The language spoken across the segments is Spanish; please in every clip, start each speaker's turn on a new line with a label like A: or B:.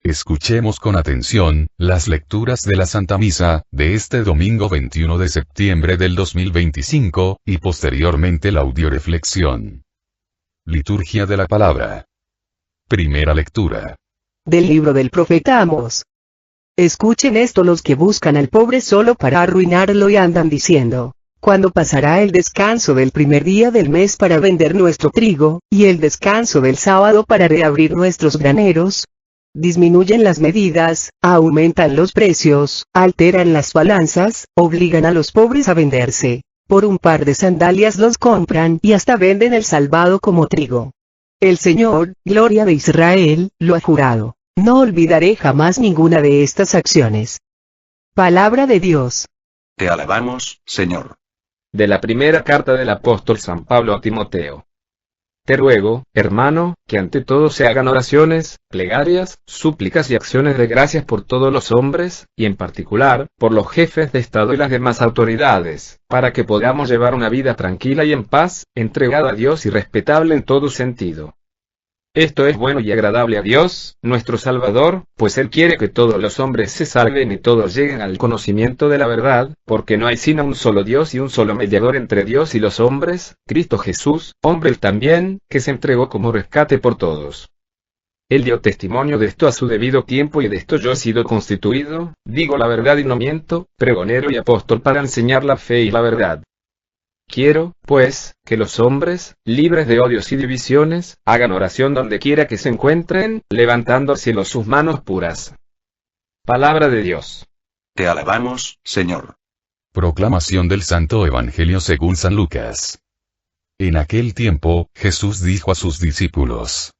A: Escuchemos con atención, las lecturas de la Santa Misa, de este domingo 21 de septiembre del 2025, y posteriormente la audioreflexión. Liturgia de la Palabra. Primera lectura.
B: Del libro del profeta Amós. Escuchen esto los que buscan al pobre solo para arruinarlo y andan diciendo: ¿cuándo pasará el descanso del primer día del mes para vender nuestro trigo, y el descanso del sábado para reabrir nuestros graneros? Disminuyen las medidas, aumentan los precios, alteran las balanzas, obligan a los pobres a venderse. Por un par de sandalias los compran y hasta venden el salvado como trigo. El Señor, gloria de Israel, lo ha jurado: no olvidaré jamás ninguna de estas acciones. Palabra de Dios.
C: Te alabamos, Señor.
D: De la primera carta del apóstol San Pablo a Timoteo. Te ruego, hermano, que ante todo se hagan oraciones, plegarias, súplicas y acciones de gracias por todos los hombres, y en particular, por los jefes de Estado y las demás autoridades, para que podamos llevar una vida tranquila y en paz, entregada a Dios y respetable en todo sentido. Esto es bueno y agradable a Dios, nuestro Salvador, pues Él quiere que todos los hombres se salven y todos lleguen al conocimiento de la verdad, porque no hay sino un solo Dios y un solo mediador entre Dios y los hombres, Cristo Jesús, hombre Él también, que se entregó como rescate por todos. Él dio testimonio de esto a su debido tiempo y de esto yo he sido constituido, digo la verdad y no miento, pregonero y apóstol para enseñar la fe y la verdad. Quiero, pues, que los hombres, libres de odios y divisiones, hagan oración donde quiera que se encuentren, levantando al cielo sus manos puras. Palabra de Dios.
C: Te alabamos, Señor.
A: Proclamación del Santo Evangelio según San Lucas. En aquel tiempo, Jesús dijo a sus discípulos: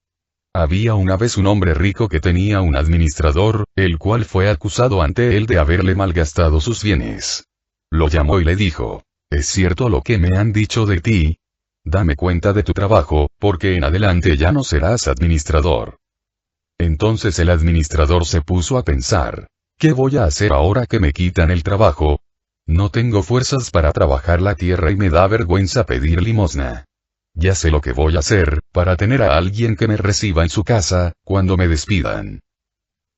A: había una vez un hombre rico que tenía un administrador, el cual fue acusado ante él de haberle malgastado sus bienes. Lo llamó y le dijo: ¿es cierto lo que me han dicho de ti? Dame cuenta de tu trabajo, porque en adelante ya no serás administrador. Entonces el administrador se puso a pensar: ¿qué voy a hacer ahora que me quitan el trabajo? No tengo fuerzas para trabajar la tierra y me da vergüenza pedir limosna. Ya sé lo que voy a hacer, para tener a alguien que me reciba en su casa, cuando me despidan.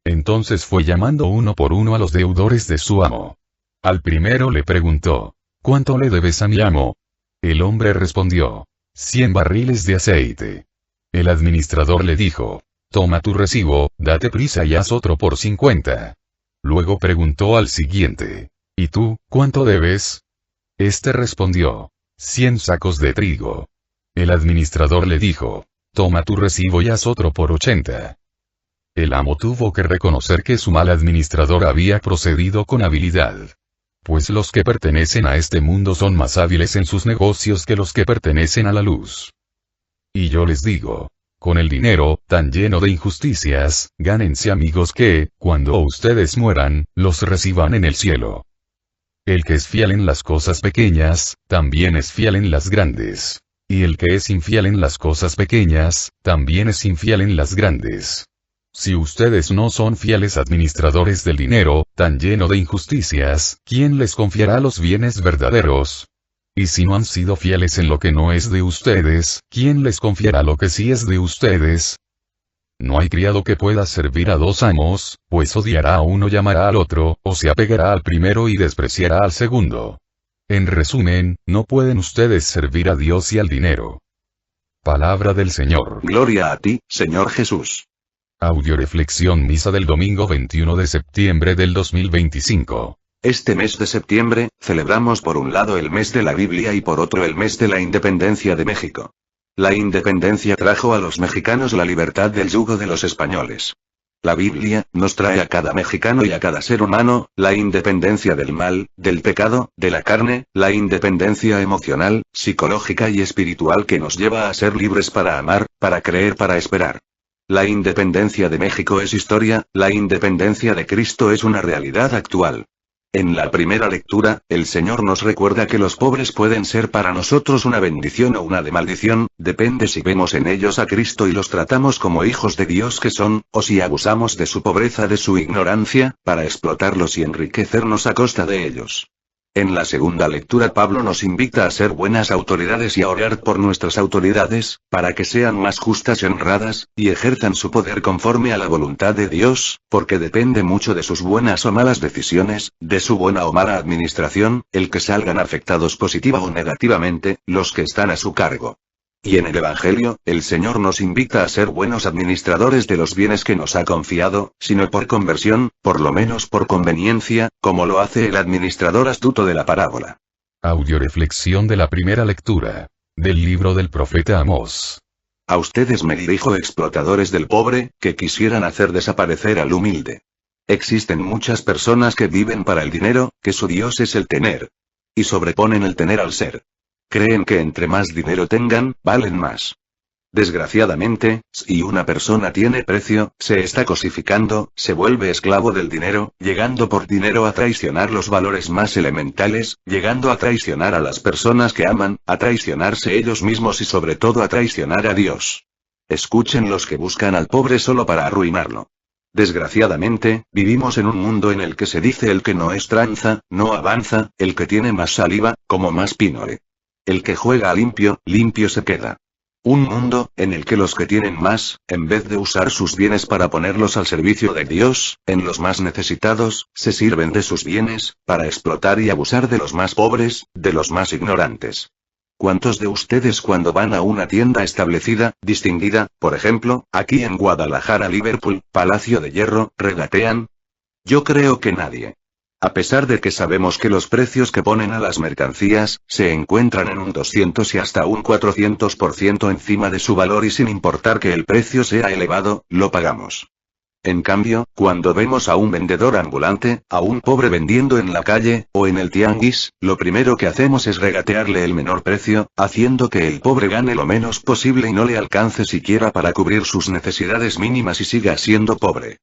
A: Entonces fue llamando uno por uno a los deudores de su amo. Al primero le preguntó: ¿cuánto le debes a mi amo? El hombre respondió: 100 barriles de aceite. El administrador le dijo: toma tu recibo, date prisa y haz otro por 50. Luego preguntó al siguiente: ¿y tú, cuánto debes? Este respondió: 100 sacos de trigo. El administrador le dijo: toma tu recibo y haz otro por 80. El amo tuvo que reconocer que su mal administrador había procedido con habilidad. Pues los que pertenecen a este mundo son más hábiles en sus negocios que los que pertenecen a la luz. Y yo les digo: con el dinero, tan lleno de injusticias, gánense amigos que, cuando ustedes mueran, los reciban en el cielo. El que es fiel en las cosas pequeñas, también es fiel en las grandes. Y el que es infiel en las cosas pequeñas, también es infiel en las grandes. Si ustedes no son fieles administradores del dinero, tan lleno de injusticias, ¿quién les confiará los bienes verdaderos? Y si no han sido fieles en lo que no es de ustedes, ¿quién les confiará lo que sí es de ustedes? No hay criado que pueda servir a dos amos, pues odiará a uno y amará al otro, o se apegará al primero y despreciará al segundo. En resumen, no pueden ustedes servir a Dios y al dinero. Palabra del Señor.
C: Gloria a ti, Señor Jesús.
A: Audioreflexión Misa del domingo 21 de septiembre del 2025.
C: Este mes de septiembre, celebramos por un lado el mes de la Biblia y por otro el mes de la independencia de México. La independencia trajo a los mexicanos la libertad del yugo de los españoles. La Biblia nos trae a cada mexicano y a cada ser humano la independencia del mal, del pecado, de la carne, la independencia emocional, psicológica y espiritual que nos lleva a ser libres para amar, para creer, para esperar. La independencia de México es historia, la independencia de Cristo es una realidad actual. En la primera lectura, el Señor nos recuerda que los pobres pueden ser para nosotros una bendición o una de maldición, depende si vemos en ellos a Cristo y los tratamos como hijos de Dios que son, o si abusamos de su pobreza, de su ignorancia, para explotarlos y enriquecernos a costa de ellos. En la segunda lectura Pablo nos invita a ser buenas autoridades y a orar por nuestras autoridades, para que sean más justas y honradas, y ejerzan su poder conforme a la voluntad de Dios, porque depende mucho de sus buenas o malas decisiones, de su buena o mala administración, el que salgan afectados positiva o negativamente, los que están a su cargo. Y en el Evangelio, el Señor nos invita a ser buenos administradores de los bienes que nos ha confiado, sino por conversión, por lo menos por conveniencia, como lo hace el administrador astuto de la parábola.
A: Audioreflexión de la primera lectura. Del libro del profeta Amós.
C: A ustedes me dirijo, explotadores del pobre, que quisieran hacer desaparecer al humilde. Existen muchas personas que viven para el dinero, que su Dios es el tener. Y sobreponen el tener al ser. Creen que entre más dinero tengan, valen más. Desgraciadamente, si una persona tiene precio, se está cosificando, se vuelve esclavo del dinero, llegando por dinero a traicionar los valores más elementales, llegando a traicionar a las personas que aman, a traicionarse ellos mismos y sobre todo a traicionar a Dios. Escuchen los que buscan al pobre solo para arruinarlo. Desgraciadamente, vivimos en un mundo en el que se dice el que no es tranza, no avanza, el que tiene más saliva, como más pínole. El que juega a limpio, limpio se queda. Un mundo, en el que los que tienen más, en vez de usar sus bienes para ponerlos al servicio de Dios, en los más necesitados, se sirven de sus bienes, para explotar y abusar de los más pobres, de los más ignorantes. ¿Cuántos de ustedes cuando van a una tienda establecida, distinguida, por ejemplo, aquí en Guadalajara, Liverpool, Palacio de Hierro, regatean? Yo creo que nadie. A pesar de que sabemos que los precios que ponen a las mercancías, se encuentran en un 200 y hasta un 400% encima de su valor y sin importar que el precio sea elevado, lo pagamos. En cambio, cuando vemos a un vendedor ambulante, a un pobre vendiendo en la calle, o en el tianguis, lo primero que hacemos es regatearle el menor precio, haciendo que el pobre gane lo menos posible y no le alcance siquiera para cubrir sus necesidades mínimas y siga siendo pobre.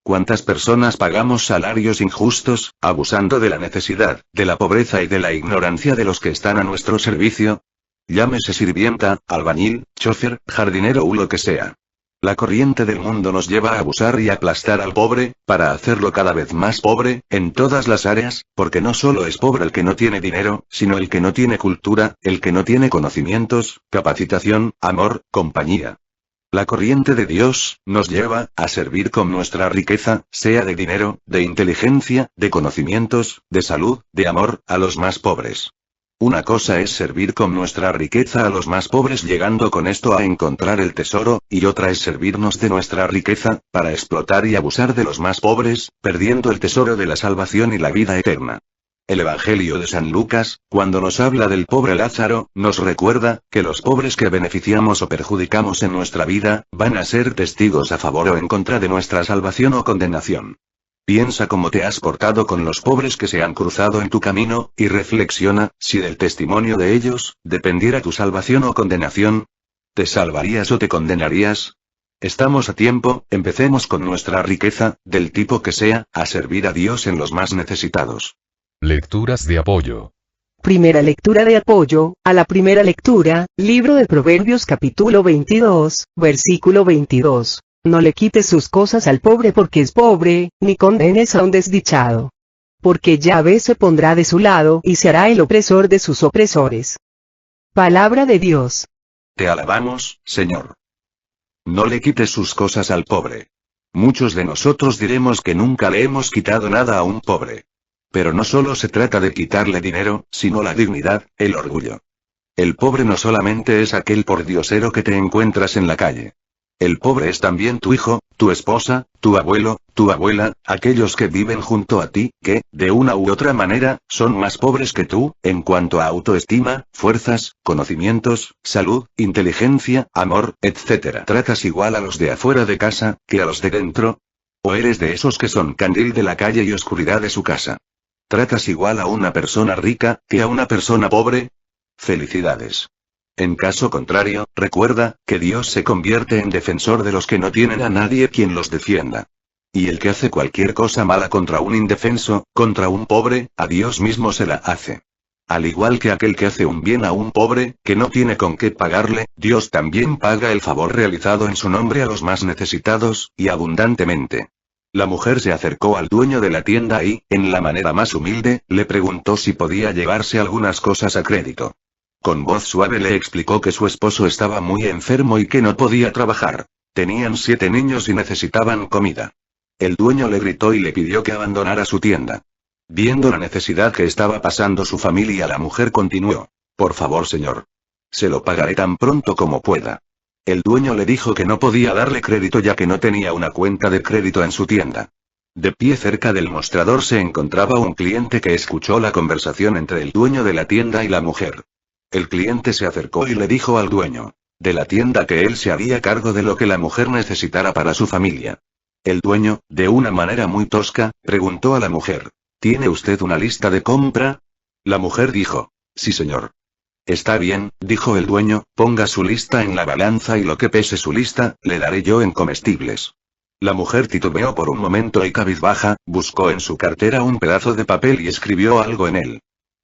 C: ¿Cuántas personas pagamos salarios injustos, abusando de la necesidad, de la pobreza y de la ignorancia de los que están a nuestro servicio? Llámese sirvienta, albañil, chofer, jardinero o lo que sea. La corriente del mundo nos lleva a abusar y aplastar al pobre, para hacerlo cada vez más pobre, en todas las áreas, porque no solo es pobre el que no tiene dinero, sino el que no tiene cultura, el que no tiene conocimientos, capacitación, amor, compañía. La corriente de Dios, nos lleva, a servir con nuestra riqueza, sea de dinero, de inteligencia, de conocimientos, de salud, de amor, a los más pobres. Una cosa es servir con nuestra riqueza a los más pobres llegando con esto a encontrar el tesoro, y otra es servirnos de nuestra riqueza, para explotar y abusar de los más pobres, perdiendo el tesoro de la salvación y la vida eterna. El Evangelio de San Lucas, cuando nos habla del pobre Lázaro, nos recuerda, que los pobres que beneficiamos o perjudicamos en nuestra vida, van a ser testigos a favor o en contra de nuestra salvación o condenación. Piensa cómo te has portado con los pobres que se han cruzado en tu camino, y reflexiona, si del testimonio de ellos, dependiera tu salvación o condenación. ¿Te salvarías o te condenarías? Estamos a tiempo, empecemos con nuestra riqueza, del tipo que sea, a servir a Dios en los más necesitados.
A: Lecturas de apoyo.
B: Primera lectura de apoyo, a la primera lectura, libro de Proverbios capítulo 22, versículo 22. No le quites sus cosas al pobre porque es pobre, ni condenes a un desdichado. Porque Yahvé se pondrá de su lado y se hará el opresor de sus opresores. Palabra de Dios.
C: Te alabamos, Señor. No le quites sus cosas al pobre. Muchos de nosotros diremos que nunca le hemos quitado nada a un pobre. Pero no solo se trata de quitarle dinero, sino la dignidad, el orgullo. El pobre no solamente es aquel pordiosero que te encuentras en la calle. El pobre es también tu hijo, tu esposa, tu abuelo, tu abuela, aquellos que viven junto a ti, que, de una u otra manera, son más pobres que tú, en cuanto a autoestima, fuerzas, conocimientos, salud, inteligencia, amor, etc. ¿Tratas igual a los de afuera de casa, que a los de dentro? ¿O eres de esos que son candil de la calle y oscuridad de su casa? ¿Tratas igual a una persona rica, que a una persona pobre? Felicidades. En caso contrario, recuerda, que Dios se convierte en defensor de los que no tienen a nadie quien los defienda. Y el que hace cualquier cosa mala contra un indefenso, contra un pobre, a Dios mismo se la hace. Al igual que aquel que hace un bien a un pobre, que no tiene con qué pagarle, Dios también paga el favor realizado en su nombre a los más necesitados, y abundantemente. La mujer se acercó al dueño de la tienda y, en la manera más humilde, le preguntó si podía llevarse algunas cosas a crédito. Con voz suave le explicó que su esposo estaba muy enfermo y que no podía trabajar. Tenían 7 niños y necesitaban comida. El dueño le gritó y le pidió que abandonara su tienda. Viendo la necesidad que estaba pasando su familia, la mujer continuó: por favor, señor. Se lo pagaré tan pronto como pueda. El dueño le dijo que no podía darle crédito ya que no tenía una cuenta de crédito en su tienda. De pie cerca del mostrador se encontraba un cliente que escuchó la conversación entre el dueño de la tienda y la mujer. El cliente se acercó y le dijo al dueño de la tienda que él se haría cargo de lo que la mujer necesitara para su familia. El dueño, de una manera muy tosca, preguntó a la mujer: ¿tiene usted una lista de compra? La mujer dijo: sí, señor. Está bien, dijo el dueño, ponga su lista en la balanza y lo que pese su lista, le daré yo en comestibles. La mujer titubeó por un momento y cabizbaja, buscó en su cartera un pedazo de papel y escribió algo en él.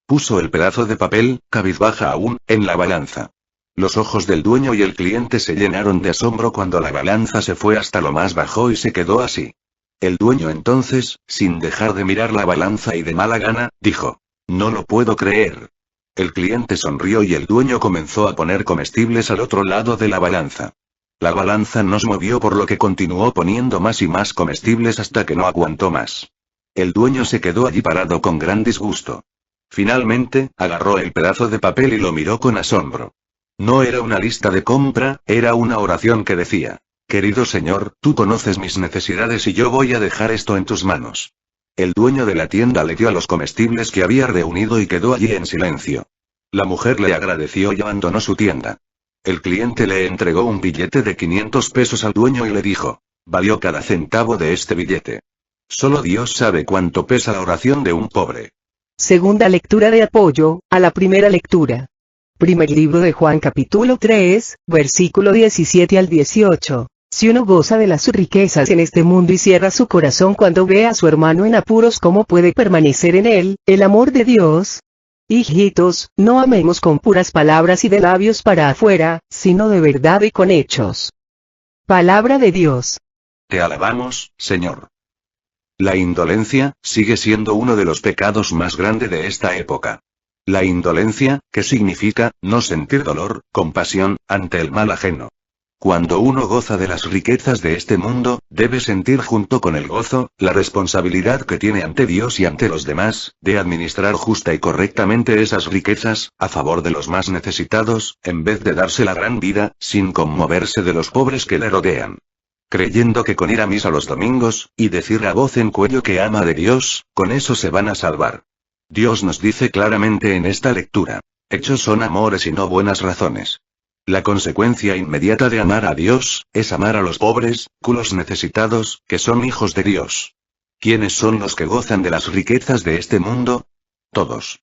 C: Puso el pedazo de papel, cabizbaja aún, en la balanza. Los ojos del dueño y el cliente se llenaron de asombro cuando la balanza se fue hasta lo más bajo y se quedó así. El dueño entonces, sin dejar de mirar la balanza y de mala gana, dijo: no lo puedo creer. El cliente sonrió y el dueño comenzó a poner comestibles al otro lado de la balanza. La balanza no se movió, por lo que continuó poniendo más y más comestibles hasta que no aguantó más. El dueño se quedó allí parado con gran disgusto. Finalmente, agarró el pedazo de papel y lo miró con asombro. No era una lista de compra, era una oración que decía: querido señor, tú conoces mis necesidades y yo voy a dejar esto en tus manos. El dueño de la tienda le dio a los comestibles que había reunido y quedó allí en silencio. La mujer le agradeció y abandonó su tienda. El cliente le entregó un billete de 500 pesos al dueño y le dijo: valió cada centavo de este billete. Solo Dios sabe cuánto pesa la oración de un pobre.
B: Segunda lectura de apoyo a la primera lectura. Primer libro de Juan, capítulo 3, versículo 17 al 18. Si uno goza de las riquezas en este mundo y cierra su corazón cuando ve a su hermano en apuros, ¿cómo puede permanecer en él el amor de Dios? Hijitos, no amemos con puras palabras y de labios para afuera, sino de verdad y con hechos. Palabra de Dios.
C: Te alabamos, Señor. La indolencia sigue siendo uno de los pecados más grandes de esta época. La indolencia, que significa no sentir dolor, compasión, ante el mal ajeno. Cuando uno goza de las riquezas de este mundo, debe sentir junto con el gozo, la responsabilidad que tiene ante Dios y ante los demás, de administrar justa y correctamente esas riquezas, a favor de los más necesitados, en vez de darse la gran vida, sin conmoverse de los pobres que le rodean. Creyendo que con ir a misa los domingos, y decir a voz en cuello que ama de Dios, con eso se van a salvar. Dios nos dice claramente en esta lectura: hechos son amores y no buenas razones. La consecuencia inmediata de amar a Dios, es amar a los pobres, culos necesitados, que son hijos de Dios. ¿Quiénes son los que gozan de las riquezas de este mundo? Todos.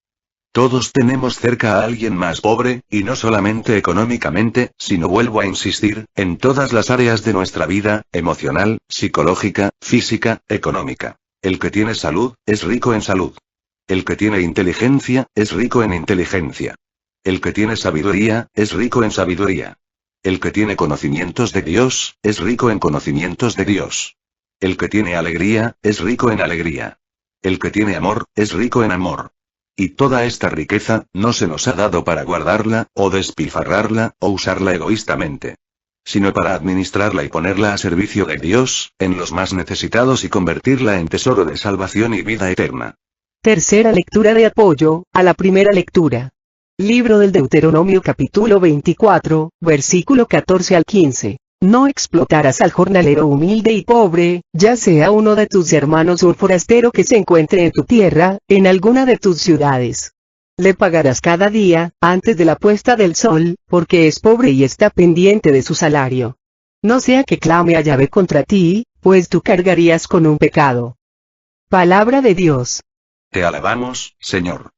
C: Todos tenemos cerca a alguien más pobre, y no solamente económicamente, sino, vuelvo a insistir, en todas las áreas de nuestra vida, emocional, psicológica, física, económica. El que tiene salud, es rico en salud. El que tiene inteligencia, es rico en inteligencia. El que tiene sabiduría, es rico en sabiduría. El que tiene conocimientos de Dios, es rico en conocimientos de Dios. El que tiene alegría, es rico en alegría. El que tiene amor, es rico en amor. Y toda esta riqueza, no se nos ha dado para guardarla, o despilfarrarla, o usarla egoístamente. Sino para administrarla y ponerla a servicio de Dios, en los más necesitados, y convertirla en tesoro de salvación y vida eterna.
B: Tercera lectura de apoyo a la primera lectura. Libro del Deuteronomio, capítulo 24, versículo 14 al 15. No explotarás al jornalero humilde y pobre, ya sea uno de tus hermanos o un forastero que se encuentre en tu tierra, en alguna de tus ciudades. Le pagarás cada día, antes de la puesta del sol, porque es pobre y está pendiente de su salario. No sea que clame a Yahvé contra ti, pues tú cargarías con un pecado. Palabra de Dios.
C: Te alabamos, Señor.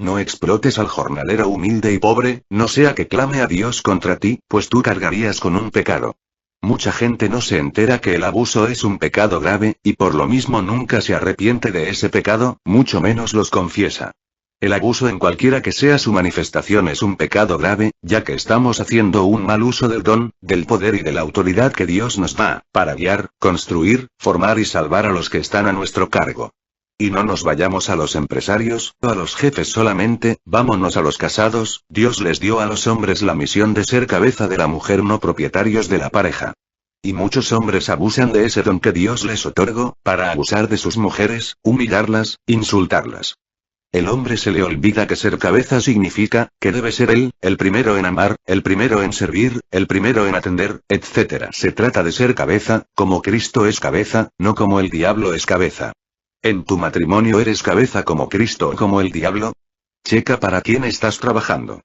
C: No explotes al jornalero humilde y pobre, no sea que clame a Dios contra ti, pues tú cargarías con un pecado. Mucha gente no se entera que el abuso es un pecado grave, y por lo mismo nunca se arrepiente de ese pecado, mucho menos los confiesa. El abuso en cualquiera que sea su manifestación es un pecado grave, ya que estamos haciendo un mal uso del don, del poder y de la autoridad que Dios nos da, para guiar, construir, formar y salvar a los que están a nuestro cargo. Y no nos vayamos a los empresarios, o a los jefes solamente, vámonos a los casados. Dios les dio a los hombres la misión de ser cabeza de la mujer, no propietarios de la pareja. Y muchos hombres abusan de ese don que Dios les otorgó, para abusar de sus mujeres, humillarlas, insultarlas. El hombre se le olvida que ser cabeza significa, que debe ser él, el primero en amar, el primero en servir, el primero en atender, etc. Se trata de ser cabeza, como Cristo es cabeza, no como el diablo es cabeza. ¿En tu matrimonio eres cabeza como Cristo o como el diablo? Checa para quién estás trabajando.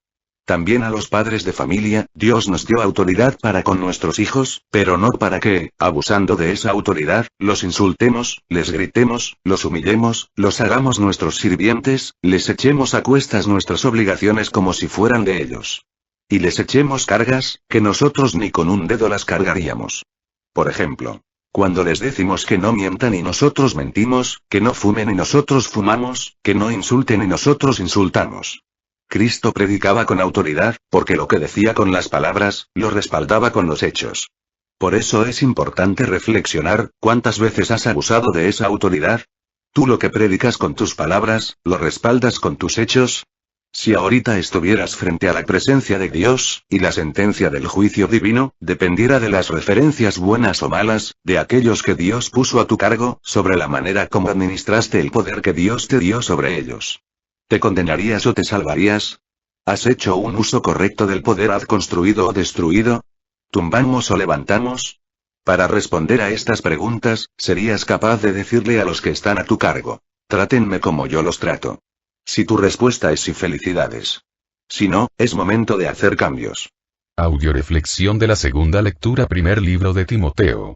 C: También a los padres de familia, Dios nos dio autoridad para con nuestros hijos, pero no para que, abusando de esa autoridad, los insultemos, les gritemos, los humillemos, los hagamos nuestros sirvientes, les echemos a cuestas nuestras obligaciones como si fueran de ellos. Y les echemos cargas, que nosotros ni con un dedo las cargaríamos. Por ejemplo, cuando les decimos que no mientan y nosotros mentimos, que no fumen y nosotros fumamos, que no insulten y nosotros insultamos. Cristo predicaba con autoridad, porque lo que decía con las palabras, lo respaldaba con los hechos. Por eso es importante reflexionar, ¿cuántas veces has abusado de esa autoridad? ¿Tú lo que predicas con tus palabras, lo respaldas con tus hechos? Si ahorita estuvieras frente a la presencia de Dios, y la sentencia del juicio divino, dependiera de las referencias buenas o malas, de aquellos que Dios puso a tu cargo, sobre la manera como administraste el poder que Dios te dio sobre ellos. ¿Te condenarías o te salvarías? ¿Has hecho un uso correcto del poder? ¿Has construido o destruido? ¿Tumbamos o levantamos? Para responder a estas preguntas, serías capaz de decirle a los que están a tu cargo: trátenme como yo los trato. Si tu respuesta es sí, felicidades. Si no, es momento de hacer cambios.
A: Audioreflexión de la segunda lectura, primer libro de Timoteo.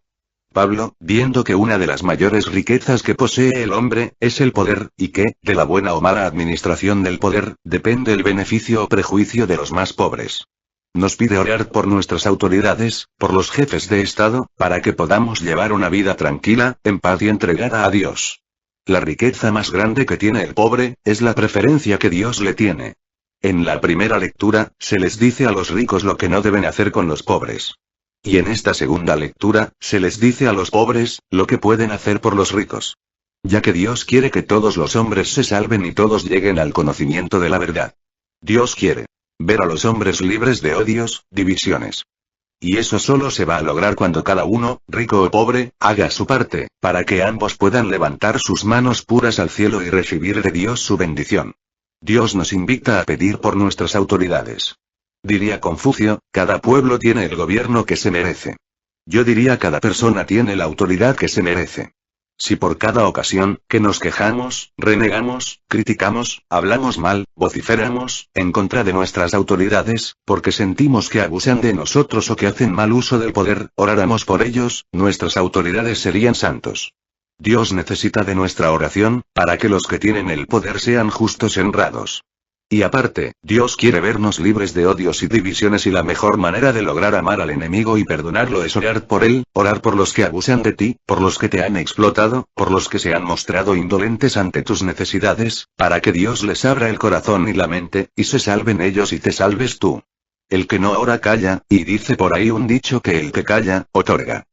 C: Pablo, viendo que una de las mayores riquezas que posee el hombre, es el poder, y que, de la buena o mala administración del poder, depende el beneficio o prejuicio de los más pobres. Nos pide orar por nuestras autoridades, por los jefes de Estado, para que podamos llevar una vida tranquila, en paz y entregada a Dios. La riqueza más grande que tiene el pobre, es la preferencia que Dios le tiene. En la primera lectura, se les dice a los ricos lo que no deben hacer con los pobres. Y en esta segunda lectura, se les dice a los pobres, lo que pueden hacer por los ricos. Ya que Dios quiere que todos los hombres se salven y todos lleguen al conocimiento de la verdad. Dios quiere ver a los hombres libres de odios, divisiones. Y eso solo se va a lograr cuando cada uno, rico o pobre, haga su parte, para que ambos puedan levantar sus manos puras al cielo y recibir de Dios su bendición. Dios nos invita a pedir por nuestras autoridades. Diría Confucio, cada pueblo tiene el gobierno que se merece. Yo diría cada persona tiene la autoridad que se merece. Si por cada ocasión, que nos quejamos, renegamos, criticamos, hablamos mal, vociferamos, en contra de nuestras autoridades, porque sentimos que abusan de nosotros o que hacen mal uso del poder, oráramos por ellos, nuestras autoridades serían santos. Dios necesita de nuestra oración, para que los que tienen el poder sean justos y honrados. Y aparte, Dios quiere vernos libres de odios y divisiones, y la mejor manera de lograr amar al enemigo y perdonarlo es orar por él, orar por los que abusan de ti, por los que te han explotado, por los que se han mostrado indolentes ante tus necesidades, para que Dios les abra el corazón y la mente, y se salven ellos y te salves tú. El que no ora calla, y dice por ahí un dicho que el que calla, otorga.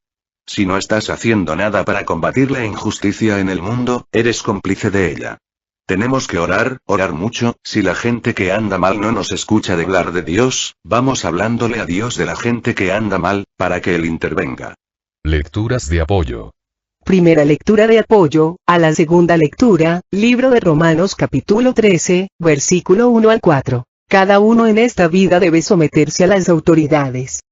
C: Si no estás haciendo nada para combatir la injusticia en el mundo, eres cómplice de ella. Tenemos que orar mucho. Si la gente que anda mal no nos escucha de hablar de Dios, vamos hablándole a Dios de la gente que anda mal, para que Él intervenga.
A: Lecturas de apoyo.
B: Primera lectura de apoyo, a la segunda lectura, libro de Romanos capítulo 13, versículo 1 al 4. Cada uno en esta vida debe someterse a las autoridades.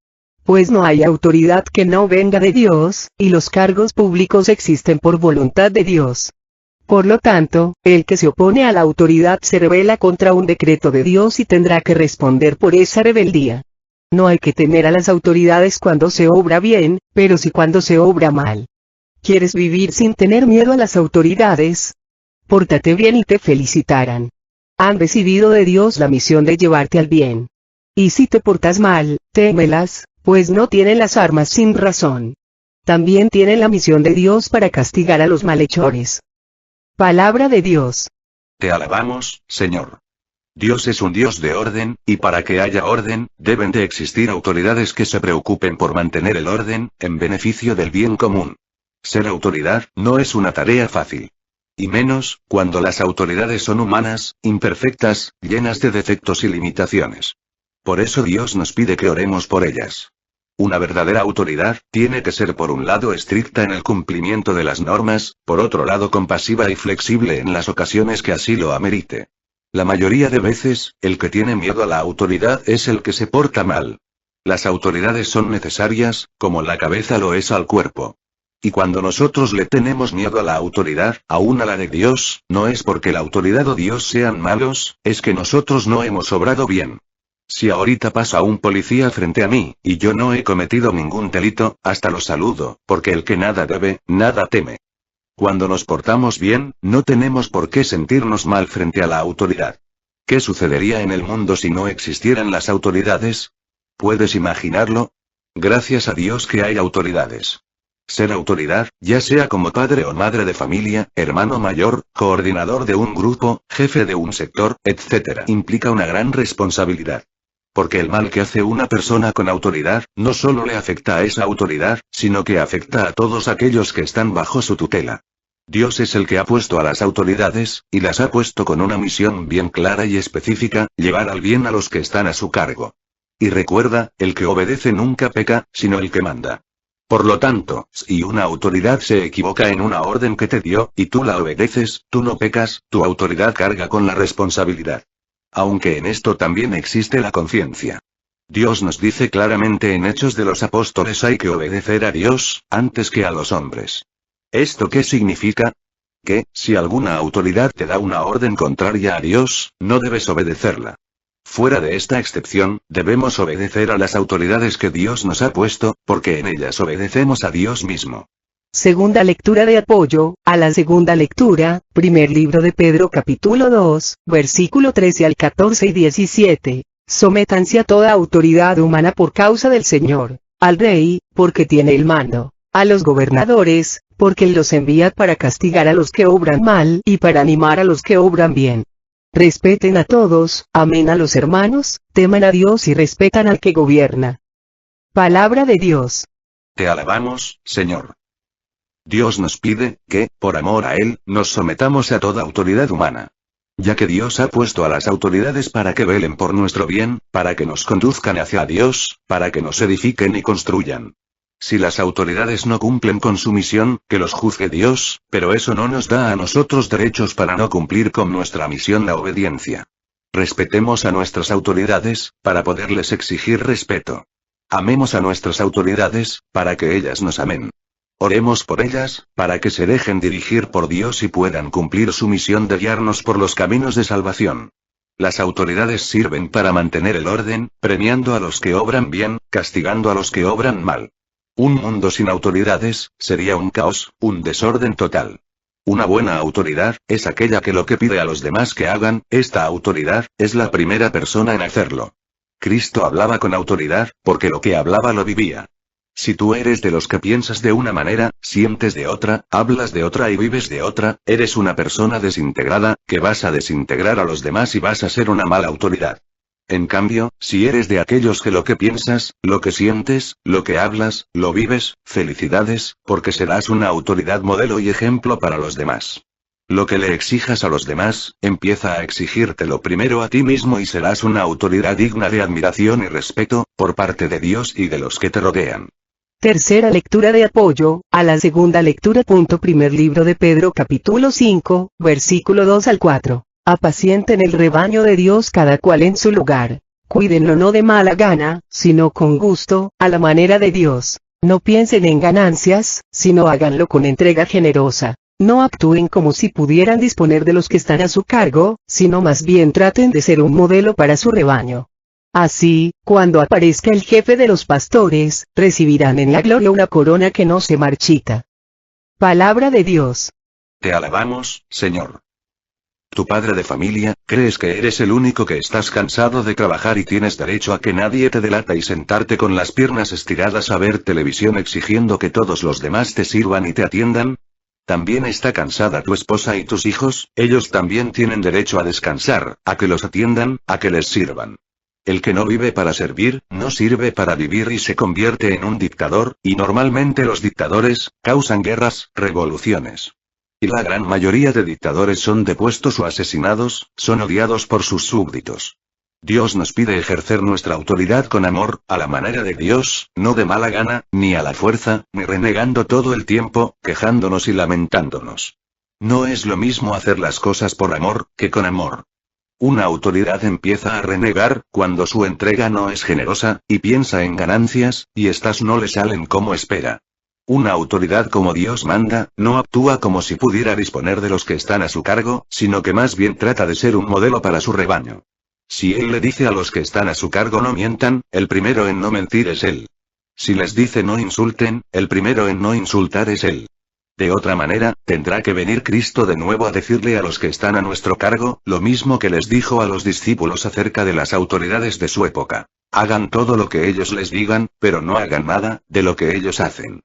B: Pues no hay autoridad que no venga de Dios, y los cargos públicos existen por voluntad de Dios. Por lo tanto, el que se opone a la autoridad se rebela contra un decreto de Dios y tendrá que responder por esa rebeldía. No hay que temer a las autoridades cuando se obra bien, pero sí cuando se obra mal. ¿Quieres vivir sin tener miedo a las autoridades? Pórtate bien y te felicitarán. Han recibido de Dios la misión de llevarte al bien. Y si te portas mal, témelas, pues no tienen las armas sin razón. También tienen la misión de Dios para castigar a los malhechores. Palabra de Dios.
C: Te alabamos, Señor. Dios es un Dios de orden, y para que haya orden, deben de existir autoridades que se preocupen por mantener el orden, en beneficio del bien común. Ser autoridad no es una tarea fácil. Y menos, cuando las autoridades son humanas, imperfectas, llenas de defectos y limitaciones. Por eso Dios nos pide que oremos por ellas. Una verdadera autoridad tiene que ser por un lado estricta en el cumplimiento de las normas, por otro lado compasiva y flexible en las ocasiones que así lo amerite. La mayoría de veces, el que tiene miedo a la autoridad es el que se porta mal. Las autoridades son necesarias, como la cabeza lo es al cuerpo. Y cuando nosotros le tenemos miedo a la autoridad, aún a la de Dios, no es porque la autoridad o Dios sean malos, es que nosotros no hemos obrado bien. Si ahorita pasa un policía frente a mí, y yo no he cometido ningún delito, hasta lo saludo, porque el que nada debe, nada teme. Cuando nos portamos bien, no tenemos por qué sentirnos mal frente a la autoridad. ¿Qué sucedería en el mundo si no existieran las autoridades? ¿Puedes imaginarlo? Gracias a Dios que hay autoridades. Ser autoridad, ya sea como padre o madre de familia, hermano mayor, coordinador de un grupo, jefe de un sector, etc., implica una gran responsabilidad. Porque el mal que hace una persona con autoridad, no solo le afecta a esa autoridad, sino que afecta a todos aquellos que están bajo su tutela. Dios es el que ha puesto a las autoridades, y las ha puesto con una misión bien clara y específica, llevar al bien a los que están a su cargo. Y recuerda, el que obedece nunca peca, sino el que manda. Por lo tanto, si una autoridad se equivoca en una orden que te dio, y tú la obedeces, tú no pecas, tu autoridad carga con la responsabilidad. Aunque en esto también existe la conciencia. Dios nos dice claramente en Hechos de los Apóstoles hay que obedecer a Dios, antes que a los hombres. ¿Esto qué significa? Que, si alguna autoridad te da una orden contraria a Dios, no debes obedecerla. Fuera de esta excepción, debemos obedecer a las autoridades que Dios nos ha puesto, porque en ellas obedecemos a Dios mismo.
B: Segunda lectura de apoyo, a la segunda lectura, primer libro de Pedro capítulo 2, versículo 13 al 14 y 17. Sométanse a toda autoridad humana por causa del Señor, al Rey, porque tiene el mando, a los gobernadores, porque Él los envía para castigar a los que obran mal y para animar a los que obran bien. Respeten a todos, amen a los hermanos, teman a Dios y respetan al que gobierna. Palabra de Dios.
C: Te alabamos, Señor. Dios nos pide, que, por amor a Él, nos sometamos a toda autoridad humana. Ya que Dios ha puesto a las autoridades para que velen por nuestro bien, para que nos conduzcan hacia Dios, para que nos edifiquen y construyan. Si las autoridades no cumplen con su misión, que los juzgue Dios, pero eso no nos da a nosotros derechos para no cumplir con nuestra misión, la obediencia. Respetemos a nuestras autoridades, para poderles exigir respeto. Amemos a nuestras autoridades, para que ellas nos amen. Oremos por ellas, para que se dejen dirigir por Dios y puedan cumplir su misión de guiarnos por los caminos de salvación. Las autoridades sirven para mantener el orden, premiando a los que obran bien, castigando a los que obran mal. Un mundo sin autoridades, sería un caos, un desorden total. Una buena autoridad, es aquella que lo que pide a los demás que hagan, esta autoridad, es la primera persona en hacerlo. Cristo hablaba con autoridad, porque lo que hablaba lo vivía. Si tú eres de los que piensas de una manera, sientes de otra, hablas de otra y vives de otra, eres una persona desintegrada, que vas a desintegrar a los demás y vas a ser una mala autoridad. En cambio, si eres de aquellos que lo que piensas, lo que sientes, lo que hablas, lo vives, felicidades, porque serás una autoridad modelo y ejemplo para los demás. Lo que le exijas a los demás, empieza a exigírtelo primero a ti mismo y serás una autoridad digna de admiración y respeto, por parte de Dios y de los que te rodean.
B: Tercera lectura de apoyo, a la segunda lectura. Primer libro de Pedro capítulo 5, versículo 2 al 4. Apacienten el rebaño de Dios cada cual en su lugar. Cuídenlo no de mala gana, sino con gusto, a la manera de Dios. No piensen en ganancias, sino háganlo con entrega generosa. No actúen como si pudieran disponer de los que están a su cargo, sino más bien traten de ser un modelo para su rebaño. Así, cuando aparezca el jefe de los pastores, recibirán en la gloria una corona que no se marchita. Palabra de Dios.
C: Te alabamos, Señor. Tu padre de familia, crees que eres el único que estás cansado de trabajar y tienes derecho a que nadie te delata y sentarte con las piernas estiradas a ver televisión exigiendo que todos los demás te sirvan y te atiendan. ¿También está cansada tu esposa y tus hijos? Ellos también tienen derecho a descansar, a que los atiendan, a que les sirvan. El que no vive para servir, no sirve para vivir y se convierte en un dictador, y normalmente los dictadores causan guerras, revoluciones. Y la gran mayoría de dictadores son depuestos o asesinados, son odiados por sus súbditos. Dios nos pide ejercer nuestra autoridad con amor, a la manera de Dios, no de mala gana, ni a la fuerza, ni renegando todo el tiempo, quejándonos y lamentándonos. No es lo mismo hacer las cosas por amor, que con amor. Una autoridad empieza a renegar, cuando su entrega no es generosa, y piensa en ganancias, y estas no le salen como espera. Una autoridad como Dios manda, no actúa como si pudiera disponer de los que están a su cargo, sino que más bien trata de ser un modelo para su rebaño. Si Él le dice a los que están a su cargo no mientan, el primero en no mentir es Él. Si les dice no insulten, el primero en no insultar es Él. De otra manera, tendrá que venir Cristo de nuevo a decirle a los que están a nuestro cargo, lo mismo que les dijo a los discípulos acerca de las autoridades de su época. Hagan todo lo que ellos les digan, pero no hagan nada de lo que ellos hacen.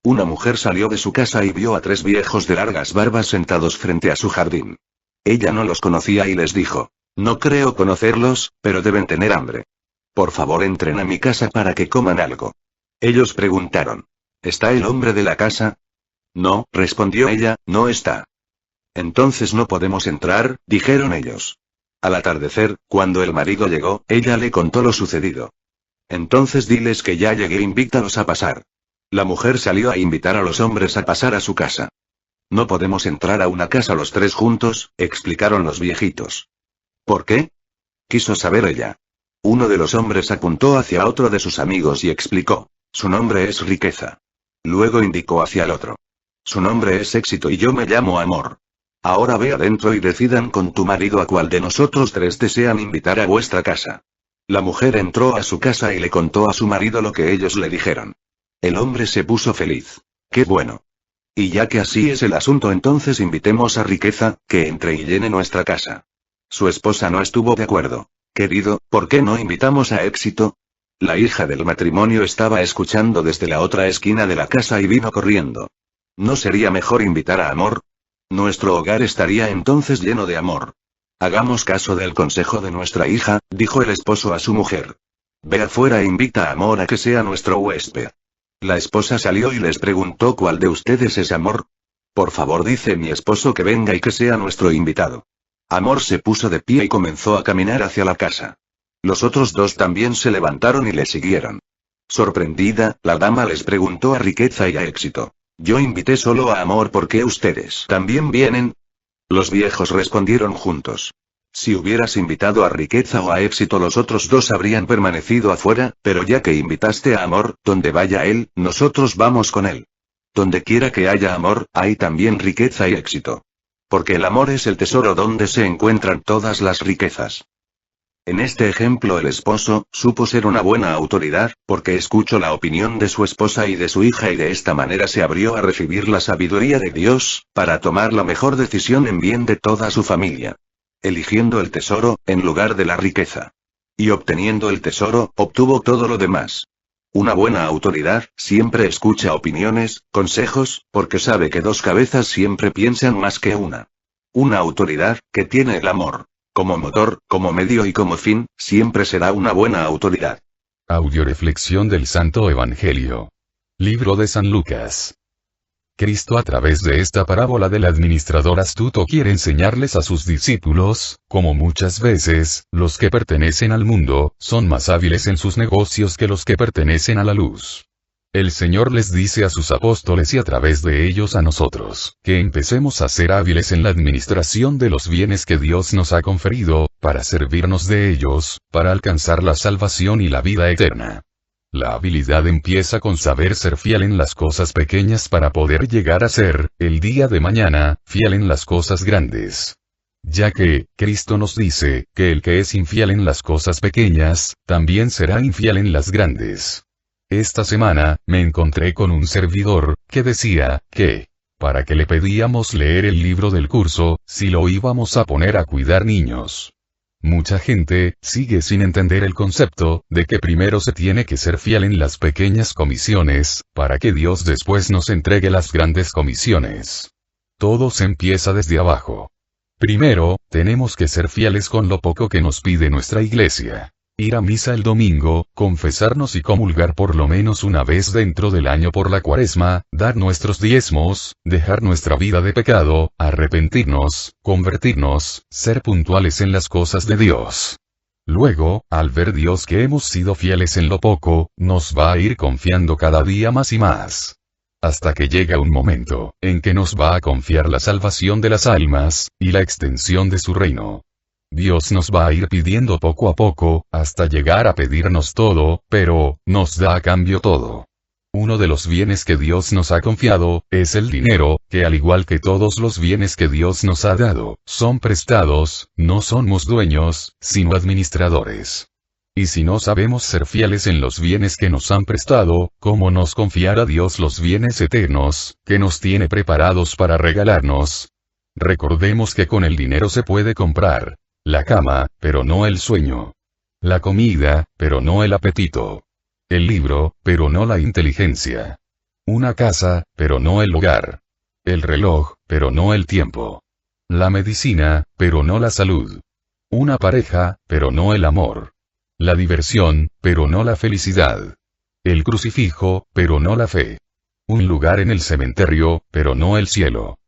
C: Una mujer salió de su casa y vio a 3 viejos de largas barbas sentados frente a su jardín. Ella no los conocía y les dijo: no creo conocerlos, pero deben tener hambre. Por favor, entren a mi casa para que coman algo. Ellos preguntaron: ¿está el hombre de la casa? No, respondió ella, no está. Entonces no podemos entrar, dijeron ellos. Al atardecer, cuando el marido llegó, ella le contó lo sucedido. Entonces diles que ya llegué, invítalos a pasar. La mujer salió a invitar a los hombres a pasar a su casa. No podemos entrar a una casa los 3 juntos, explicaron los viejitos. ¿Por qué? Quiso saber ella. Uno de los hombres apuntó hacia otro de sus amigos y explicó: su nombre es Riqueza. Luego indicó hacia el otro: su nombre es Éxito y yo me llamo Amor. Ahora ve adentro y decidan con tu marido a cuál de nosotros 3 desean invitar a vuestra casa. La mujer entró a su casa y le contó a su marido lo que ellos le dijeron. El hombre se puso feliz. ¡Qué bueno! Y ya que así es el asunto, entonces invitemos a Riqueza, que entre y llene nuestra casa. Su esposa no estuvo de acuerdo. Querido, ¿por qué no invitamos a Éxito? La hija del matrimonio estaba escuchando desde la otra esquina de la casa y vino corriendo. ¿No sería mejor invitar a Amor? Nuestro hogar estaría entonces lleno de amor. Hagamos caso del consejo de nuestra hija, dijo el esposo a su mujer. Ve afuera e invita a Amor a que sea nuestro huésped. La esposa salió y les preguntó: ¿cuál de ustedes es Amor? Por favor, dice mi esposo que venga y que sea nuestro invitado. Amor se puso de pie y comenzó a caminar hacia la casa. Los otros 2 también se levantaron y le siguieron. Sorprendida, la dama les preguntó a Riqueza y a Éxito: yo invité solo a Amor, ¿por qué ustedes también vienen? Los viejos respondieron juntos: si hubieras invitado a Riqueza o a Éxito, los otros 2 habrían permanecido afuera, pero ya que invitaste a Amor, donde vaya él, nosotros vamos con él. Donde quiera que haya amor, hay también riqueza y éxito. Porque el amor es el tesoro donde se encuentran todas las riquezas. En este ejemplo el esposo supo ser una buena autoridad, porque escuchó la opinión de su esposa y de su hija y de esta manera se abrió a recibir la sabiduría de Dios, para tomar la mejor decisión en bien de toda su familia. Eligiendo el tesoro, en lugar de la riqueza. Y obteniendo el tesoro, obtuvo todo lo demás. Una buena autoridad siempre escucha opiniones, consejos, porque sabe que 2 cabezas siempre piensan más que una. Una autoridad, que tiene el amor como motor, como medio y como fin, siempre será una buena autoridad.
A: Audioreflexión del Santo Evangelio. Libro de San Lucas. Cristo a través de esta parábola del administrador astuto quiere enseñarles a sus discípulos, como muchas veces, los que pertenecen al mundo, son más hábiles en sus negocios que los que pertenecen a la luz. El Señor les dice a sus apóstoles y a través de ellos a nosotros, que empecemos a ser hábiles en la administración de los bienes que Dios nos ha conferido, para servirnos de ellos, para alcanzar la salvación y la vida eterna. La habilidad empieza con saber ser fiel en las cosas pequeñas para poder llegar a ser, el día de mañana, fiel en las cosas grandes. Ya que, Cristo nos dice, que el que es infiel en las cosas pequeñas, también será infiel en las grandes. Esta semana, me encontré con un servidor, que decía, que, para que le pedíamos leer el libro del curso, si lo íbamos a poner a cuidar niños. Mucha gente sigue sin entender el concepto de que primero se tiene que ser fiel en las pequeñas comisiones, para que Dios después nos entregue las grandes comisiones. Todo se empieza desde abajo. Primero, tenemos que ser fieles con lo poco que nos pide nuestra iglesia. Ir a misa el domingo, confesarnos y comulgar por lo menos una vez dentro del año por la Cuaresma, dar nuestros diezmos, dejar nuestra vida de pecado, arrepentirnos, convertirnos, ser puntuales en las cosas de Dios. Luego, al ver Dios que hemos sido fieles en lo poco, nos va a ir confiando cada día más y más. Hasta que llega un momento en que nos va a confiar la salvación de las almas, y la extensión de su reino. Dios nos va a ir pidiendo poco a poco, hasta llegar a pedirnos todo, pero, nos da a cambio todo. Uno de los bienes que Dios nos ha confiado, es el dinero, que al igual que todos los bienes que Dios nos ha dado, son prestados, no somos dueños, sino administradores. Y si no sabemos ser fieles en los bienes que nos han prestado, ¿cómo nos confiará Dios los bienes eternos, que nos tiene preparados para regalarnos? Recordemos que con el dinero se puede comprar la cama, pero no el sueño. La comida, pero no el apetito. El libro, pero no la inteligencia. Una casa, pero no el hogar. El reloj, pero no el tiempo. La medicina, pero no la salud. Una pareja, pero no el amor. La diversión, pero no la felicidad. El crucifijo, pero no la fe. Un lugar en el cementerio, pero no el cielo.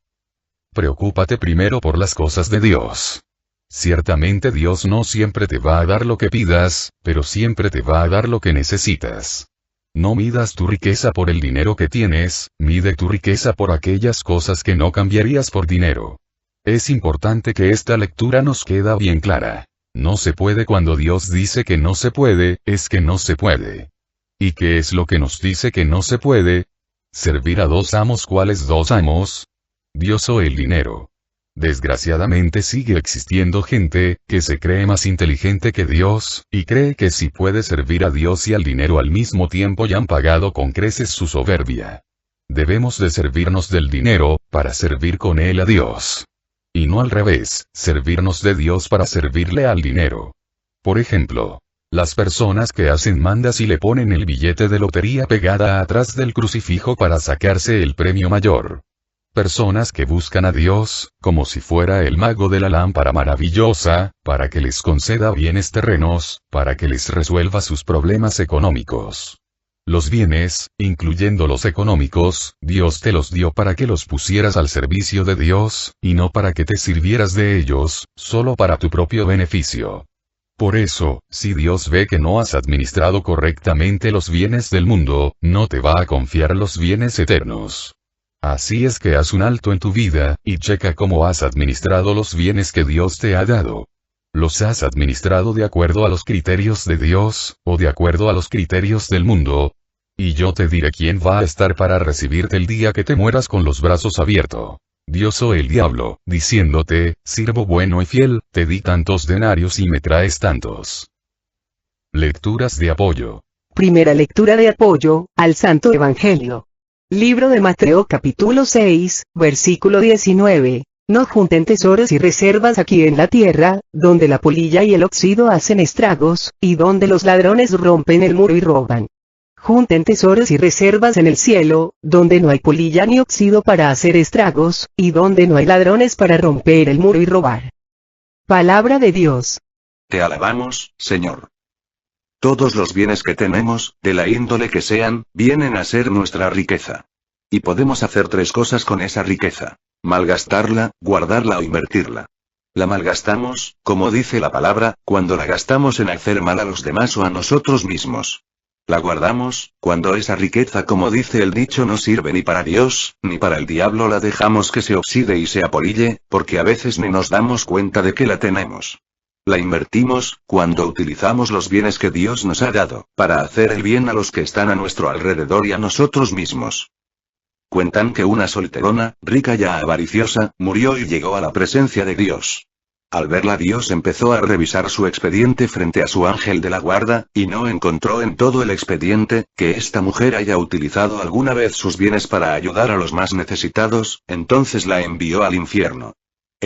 A: Preocúpate primero por las cosas de Dios. Ciertamente Dios no siempre te va a dar lo que pidas, pero siempre te va a dar lo que necesitas. No midas tu riqueza por el dinero que tienes, mide tu riqueza por aquellas cosas que no cambiarías por dinero. Es importante que esta lectura nos quede bien clara. No se puede cuando Dios dice que no se puede, es que no se puede. ¿Y qué es lo que nos dice que no se puede? Servir a dos amos. ¿Cuáles dos amos? Dios o el dinero. Desgraciadamente sigue existiendo gente, que se cree más inteligente que Dios, y cree que si puede servir a Dios y al dinero al mismo tiempo ya han pagado con creces su soberbia. Debemos de servirnos del dinero, para servir con él a Dios. Y no al revés, servirnos de Dios para servirle al dinero. Por ejemplo, las personas que hacen mandas y le ponen el billete de lotería pegada atrás del crucifijo para sacarse el premio mayor. Personas que buscan a Dios, como si fuera el mago de la lámpara maravillosa, para que les conceda bienes terrenos, para que les resuelva sus problemas económicos. Los bienes, incluyendo los económicos, Dios te los dio para que los pusieras al servicio de Dios, y no para que te sirvieras de ellos, solo para tu propio beneficio. Por eso, si Dios ve que no has administrado correctamente los bienes del mundo, no te va a confiar los bienes eternos. Así es que haz un alto en tu vida, y checa cómo has administrado los bienes que Dios te ha dado. ¿Los has administrado de acuerdo a los criterios de Dios, o de acuerdo a los criterios del mundo? Y yo te diré quién va a estar para recibirte el día que te mueras con los brazos abiertos. Dios o el diablo, diciéndote, siervo bueno y fiel, te di tantos denarios y me traes tantos. Lecturas de apoyo.
B: Primera lectura de apoyo, al Santo Evangelio. Libro de Mateo capítulo 6, versículo 19. No junten tesoros y reservas aquí en la tierra, donde la polilla y el óxido hacen estragos, y donde los ladrones rompen el muro y roban. Junten tesoros y reservas en el cielo, donde no hay polilla ni óxido para hacer estragos, y donde no hay ladrones para romper el muro y robar. Palabra de Dios.
C: Te alabamos, Señor. Todos los bienes que tenemos, de la índole que sean, vienen a ser nuestra riqueza. Y podemos hacer tres cosas con esa riqueza: malgastarla, guardarla o invertirla. La malgastamos, como dice la palabra, cuando la gastamos en hacer mal a los demás o a nosotros mismos. La guardamos, cuando esa riqueza, como dice el dicho, no sirve ni para Dios, ni para el diablo, la dejamos que se oxide y se apolille, porque a veces ni nos damos cuenta de que la tenemos. La invertimos, cuando utilizamos los bienes que Dios nos ha dado, para hacer el bien a los que están a nuestro alrededor y a nosotros mismos. Cuentan que una solterona, rica ya avariciosa, murió y llegó a la presencia de Dios. Al verla, Dios empezó a revisar su expediente frente a su ángel de la guarda, y no encontró en todo el expediente, que esta mujer haya utilizado alguna vez sus bienes para ayudar a los más necesitados, entonces la envió al infierno.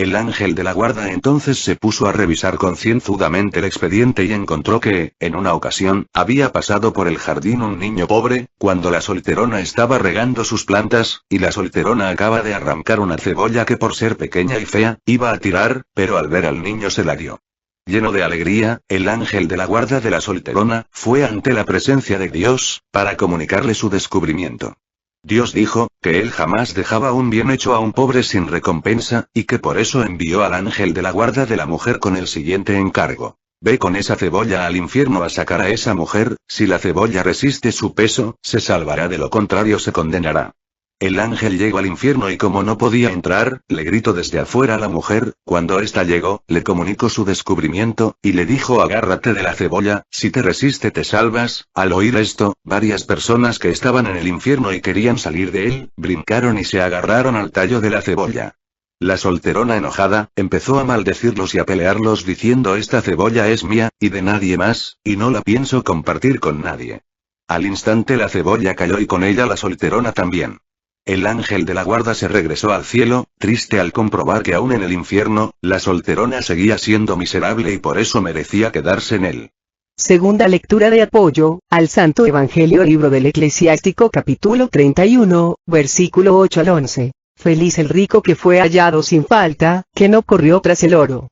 C: El ángel de la guarda entonces se puso a revisar concienzudamente el expediente y encontró que, en una ocasión, había pasado por el jardín un niño pobre, cuando la solterona estaba regando sus plantas, y la solterona acaba de arrancar una cebolla que por ser pequeña y fea, iba a tirar, pero al ver al niño se la dio. Lleno de alegría, el ángel de la guarda de la solterona, fue ante la presencia de Dios, para comunicarle su descubrimiento. Dios dijo, que él jamás dejaba un bien hecho a un pobre sin recompensa, y que por eso envió al ángel de la guarda de la mujer con el siguiente encargo. Ve con esa cebolla al infierno a sacar a esa mujer, si la cebolla resiste su peso, se salvará, de lo contrario se condenará. El ángel llegó al infierno y como no podía entrar, le gritó desde afuera a la mujer. Cuando ésta llegó, le comunicó su descubrimiento, y le dijo: agárrate de la cebolla, si te resiste te salvas. Al oír esto, varias personas que estaban en el infierno y querían salir de él, brincaron y se agarraron al tallo de la cebolla. La solterona enojada, empezó a maldecirlos y a pelearlos diciendo: esta cebolla es mía, y de nadie más, y no la pienso compartir con nadie. Al instante la cebolla cayó y con ella la solterona también. El ángel de la guarda se regresó al cielo, triste al comprobar que aún en el infierno, la solterona seguía siendo miserable y por eso merecía quedarse en él.
B: Segunda lectura de apoyo, al Santo Evangelio, libro del Eclesiástico, capítulo 31, versículo 8 al 11. Feliz el rico que fue hallado sin falta, que no corrió tras el oro.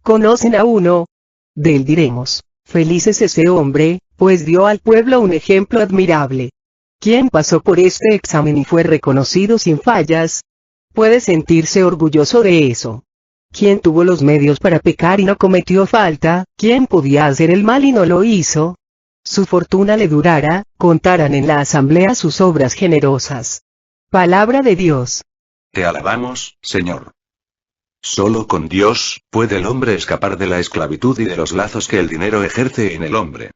B: ¿Conocen a uno? De él diremos: feliz es ese hombre, pues dio al pueblo un ejemplo admirable. ¿Quién pasó por este examen y fue reconocido sin fallas? Puede sentirse orgulloso de eso. ¿Quién tuvo los medios para pecar y no cometió falta? ¿Quién podía hacer el mal y no lo hizo? Su fortuna le durara, contaran en la asamblea sus obras generosas. Palabra de Dios.
C: Te alabamos, Señor. Solo con Dios, puede el hombre escapar de la esclavitud y de los lazos que el dinero ejerce en el hombre.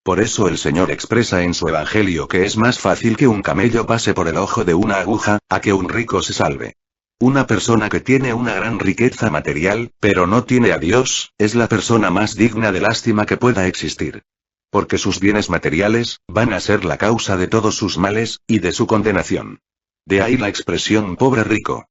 C: Por eso el Señor expresa en su Evangelio que es más fácil que un camello pase por el ojo de una aguja, a que un rico se salve. Una persona que tiene una gran riqueza material, pero no tiene a Dios, es la persona más digna de lástima que pueda existir. Porque sus bienes materiales, van a ser la causa de todos sus males, y de su condenación. De ahí la expresión pobre rico.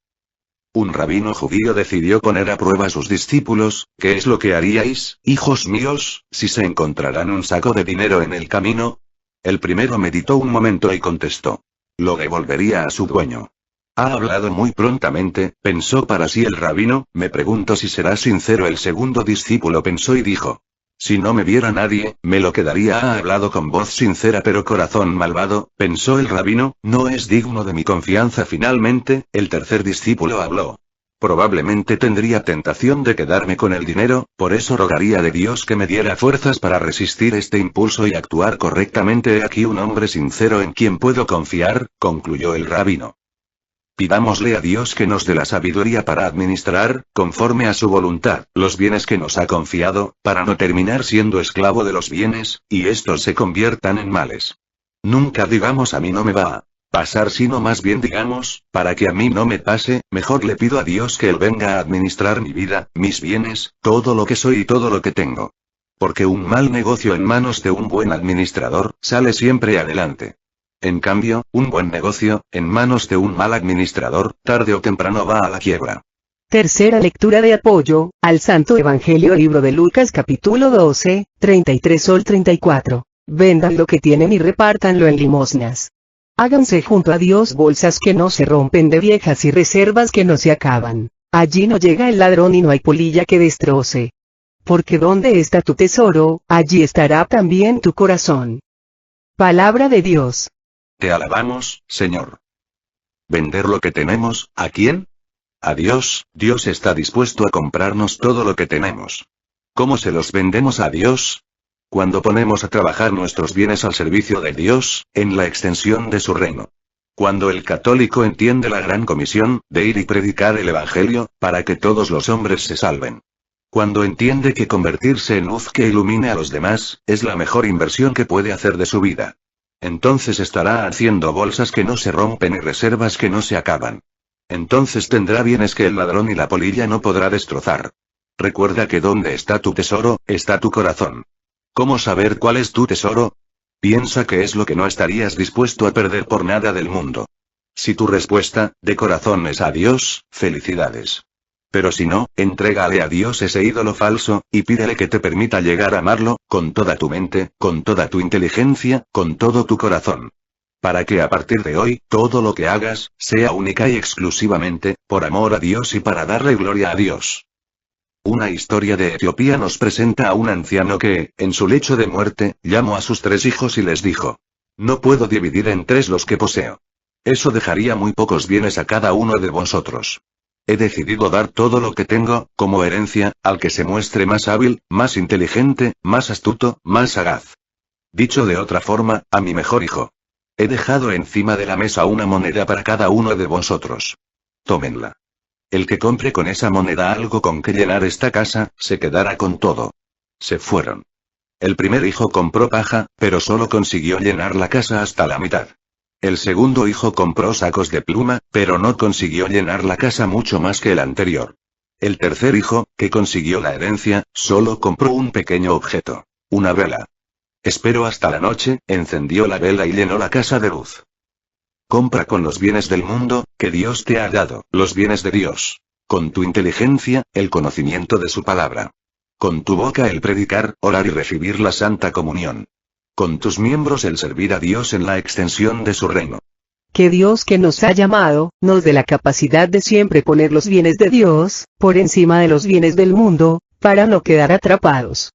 C: Un rabino judío decidió poner a prueba a sus discípulos: ¿qué es lo que haríais, hijos míos, si se encontraran un saco de dinero en el camino? El primero meditó un momento y contestó: lo devolvería a su dueño. Ha hablado muy prontamente, pensó para sí el rabino. Me pregunto si será sincero. El segundo discípulo pensó y dijo: si no me viera nadie, me lo quedaría. Ha hablado con voz sincera pero corazón malvado, pensó el rabino, no es digno de mi confianza. Finalmente, el tercer discípulo habló: probablemente tendría tentación de quedarme con el dinero, por eso rogaría de Dios que me diera fuerzas para resistir este impulso y actuar correctamente. He aquí un hombre sincero en quien puedo confiar, concluyó el rabino. Pidámosle a Dios que nos dé la sabiduría para administrar, conforme a su voluntad, los bienes que nos ha confiado, para no terminar siendo esclavo de los bienes, y estos se conviertan en males. Nunca digamos a mí no me va a pasar, sino más bien digamos, para que a mí no me pase, mejor le pido a Dios que Él venga a administrar mi vida, mis bienes, todo lo que soy y todo lo que tengo. Porque un mal negocio en manos de un buen administrador, sale siempre adelante. En cambio, un buen negocio, en manos de un mal administrador, tarde o temprano va a la quiebra.
B: Tercera lectura de apoyo, al Santo Evangelio, libro de Lucas, capítulo 12, 33 al 34. Vendan lo que tienen y repártanlo en limosnas. Háganse junto a Dios bolsas que no se rompen, de viejas y reservas que no se acaban. Allí no llega el ladrón y no hay polilla que destroce. Porque donde está tu tesoro, allí estará también tu corazón. Palabra de Dios.
C: Te alabamos, Señor. ¿Vender lo que tenemos, a quién? A Dios. Dios está dispuesto a comprarnos todo lo que tenemos. ¿Cómo se los vendemos a Dios? Cuando ponemos a trabajar nuestros bienes al servicio de Dios, en la extensión de su reino. Cuando el católico entiende la gran comisión, de ir y predicar el Evangelio, para que todos los hombres se salven. Cuando entiende que convertirse en luz que ilumine a los demás, es la mejor inversión que puede hacer de su vida. Entonces estará haciendo bolsas que no se rompen y reservas que no se acaban. Entonces tendrá bienes que el ladrón y la polilla no podrá destrozar. Recuerda que donde está tu tesoro, está tu corazón. ¿Cómo saber cuál es tu tesoro? Piensa qué es lo que no estarías dispuesto a perder por nada del mundo. Si tu respuesta, de corazón, es a Dios, felicidades. Pero si no, entrégale a Dios ese ídolo falso, y pídele que te permita llegar a amarlo, con toda tu mente, con toda tu inteligencia, con todo tu corazón. Para que a partir de hoy, todo lo que hagas, sea única y exclusivamente, por amor a Dios y para darle gloria a Dios. Una historia de Etiopía nos presenta a un anciano que, en su lecho de muerte, llamó a sus 3 hijos y les dijo: no puedo dividir en 3 los que poseo. Eso dejaría muy pocos bienes a cada uno de vosotros. He decidido dar todo lo que tengo, como herencia, al que se muestre más hábil, más inteligente, más astuto, más sagaz. Dicho de otra forma, a mi mejor hijo. He dejado encima de la mesa una moneda para cada uno de vosotros. Tómenla. El que compre con esa moneda algo con que llenar esta casa, se quedará con todo. Se fueron. El primer hijo compró paja, pero solo consiguió llenar la casa hasta la mitad. El segundo hijo compró sacos de pluma, pero no consiguió llenar la casa mucho más que el anterior. El tercer hijo, que consiguió la herencia, solo compró un pequeño objeto. Una vela. Esperó hasta la noche, encendió la vela y llenó la casa de luz. Compra con los bienes del mundo, que Dios te ha dado, los bienes de Dios. Con tu inteligencia, el conocimiento de su palabra. Con tu boca el predicar, orar y recibir la Santa Comunión. Con tus miembros el servir a Dios en la extensión de su reino.
B: Que Dios que nos ha llamado, nos dé la capacidad de siempre poner los bienes de Dios, por encima de los bienes del mundo, para no quedar atrapados.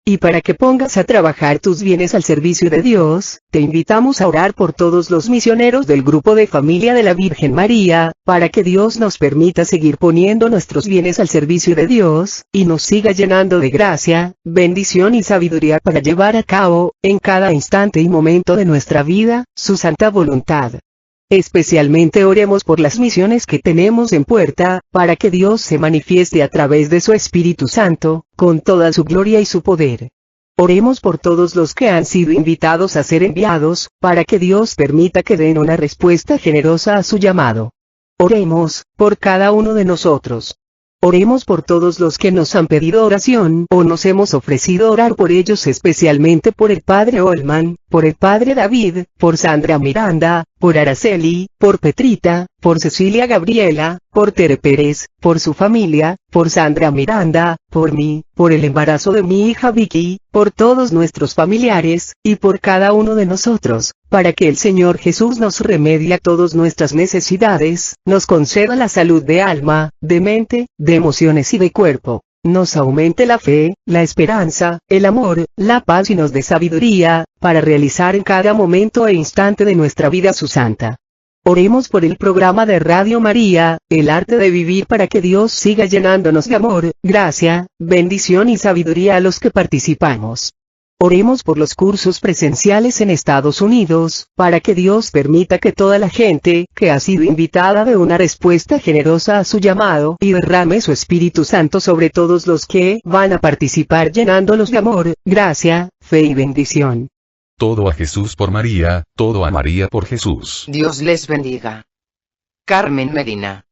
B: Y para que pongas a trabajar tus bienes al servicio de Dios, te invitamos a orar por todos los misioneros del grupo de familia de la Virgen María, para que Dios nos permita seguir poniendo nuestros bienes al servicio de Dios, y nos siga llenando de gracia, bendición y sabiduría para llevar a cabo, en cada instante y momento de nuestra vida, su santa voluntad. Especialmente oremos por las misiones que tenemos en puerta, para que Dios se manifieste a través de su Espíritu Santo, con toda su gloria y su poder. Oremos por todos los que han sido invitados a ser enviados, para que Dios permita que den una respuesta generosa a su llamado. Oremos, por cada uno de nosotros. Oremos por todos los que nos han pedido oración o nos hemos ofrecido orar por ellos, especialmente por el Padre Olman, por el Padre David, por Sandra Miranda, por Araceli, por Petrita, por Cecilia Gabriela, por Tere Pérez, por su familia, por Sandra Miranda, por mí, por el embarazo de mi hija Vicky, por todos nuestros familiares, y por cada uno de nosotros, para que el Señor Jesús nos remedie a todas nuestras necesidades, nos conceda la salud de alma, de mente, de emociones y de cuerpo. Nos aumente la fe, la esperanza, el amor, la paz y nos dé sabiduría, para realizar en cada momento e instante de nuestra vida su santa. Oremos por el programa de Radio María, El Arte de Vivir, para que Dios siga llenándonos de amor, gracia, bendición y sabiduría a los que participamos. Oremos por los cursos presenciales en Estados Unidos, para que Dios permita que toda la gente que ha sido invitada dé una respuesta generosa a su llamado y derrame su Espíritu Santo sobre todos los que van a participar, llenándolos de amor, gracia, fe y bendición.
A: Todo a Jesús por María, todo a María por Jesús.
E: Dios les bendiga. Carmen Medina.